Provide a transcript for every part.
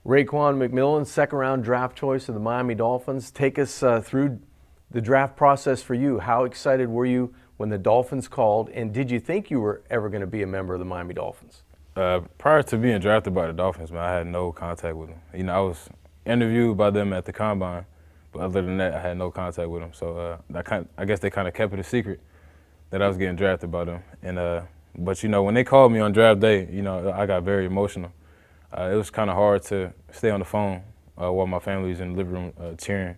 Raekwon McMillan, second-round draft choice of the Miami Dolphins. Take us through the draft process for you. How excited were you when the Dolphins called, and did you think you were ever going to be a member of the Miami Dolphins? Prior to being drafted by the Dolphins, man, I had no contact with them. You know, I was interviewed by them at the Combine, but other than that, I had no contact with them. So I guess they kind of kept it a secret that I was getting drafted by them. And but you know, when they called me on draft day, you know, I got very emotional. It was kind of hard to stay on the phone while my family was in the living room cheering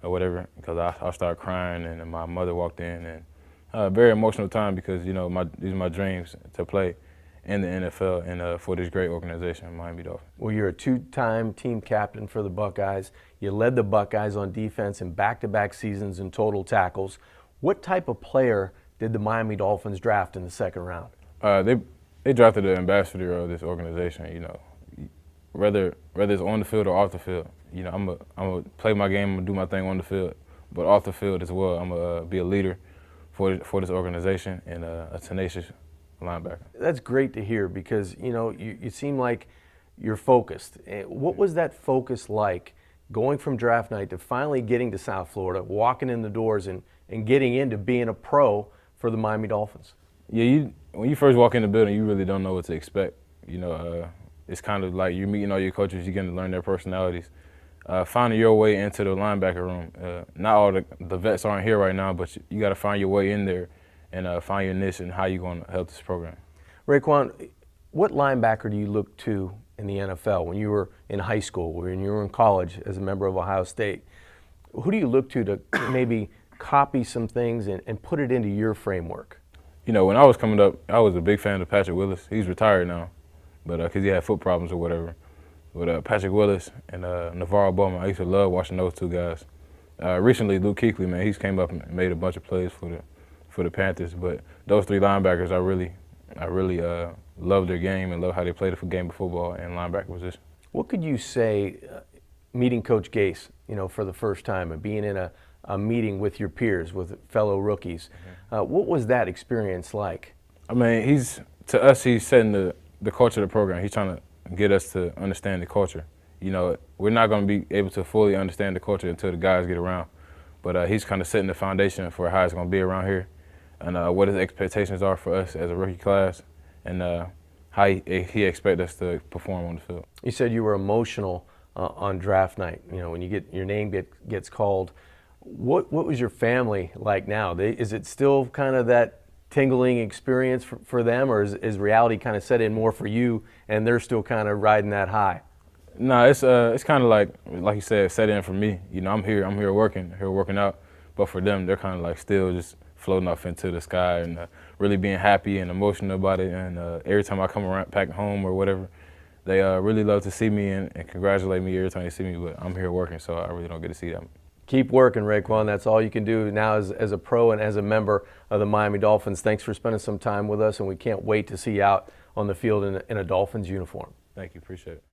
or whatever, because I started crying and my mother walked in, and very emotional time because, you know, these are my dreams to play in the NFL and for this great organization, Miami Dolphins. Well, you're a two-time team captain for the Buckeyes. You led the Buckeyes on defense in back-to-back seasons in total tackles. What type of player did the Miami Dolphins draft in the second round? They drafted the ambassador of this organization, you know. Whether it's on the field or off the field, you know, I'm gonna play my game, I'm gonna do my thing on the field, but off the field as well, I'm gonna be a leader for this organization and a tenacious linebacker. That's great to hear because, you know, you seem like you're focused. What was that focus like going from draft night to finally getting to South Florida, walking in the doors and getting into being a pro for the Miami Dolphins? Yeah, when you first walk in the building, you really don't know what to expect. You know, it's kind of like you're meeting all your coaches, you're getting to learn their personalities. Finding your way into the linebacker room. Not all the vets aren't here right now, but you got to find your way in there and find your niche and how you're going to help this program. Raekwon, what linebacker do you look to in the NFL when you were in high school, when you were in college as a member of Ohio State? Who do you look to maybe copy some things and put it into your framework? You know, when I was coming up, I was a big fan of Patrick Willis. He's retired now, but because he had foot problems or whatever. But Patrick Willis and Navarro Bowman, I used to love watching those two guys. Recently, Luke Kuechly, man, he's came up and made a bunch of plays for the Panthers. But those three linebackers, I really love their game and love how they play the game of football and linebacker position. What could you say, meeting Coach Gase, you know, for the first time and being in a meeting with your peers, with fellow rookies? What was that experience like? I mean, to us, he's setting the culture of the program. He's trying to get us to understand the culture. You know, we're not going to be able to fully understand the culture until the guys get around. But he's kind of setting the foundation for how it's going to be around here and what his expectations are for us as a rookie class and how he expects us to perform on the field. You said you were emotional on draft night. You know, when your name gets called. What was your family like now? Is it still kind of that tingling experience for them, or is reality kind of set in more for you and they're still kind of riding that high? No, it's kind of like you said, set in for me. You know, I'm here working out, but for them, they're kind of like still just floating off into the sky and really being happy and emotional about it. And every time I come around, back home or whatever, they really love to see me and congratulate me every time they see me. But I'm here working, so I really don't get to see them. Keep working, Raekwon. That's all you can do now as a pro and as a member of the Miami Dolphins. Thanks for spending some time with us, and we can't wait to see you out on the field in a Dolphins uniform. Thank you. Appreciate it.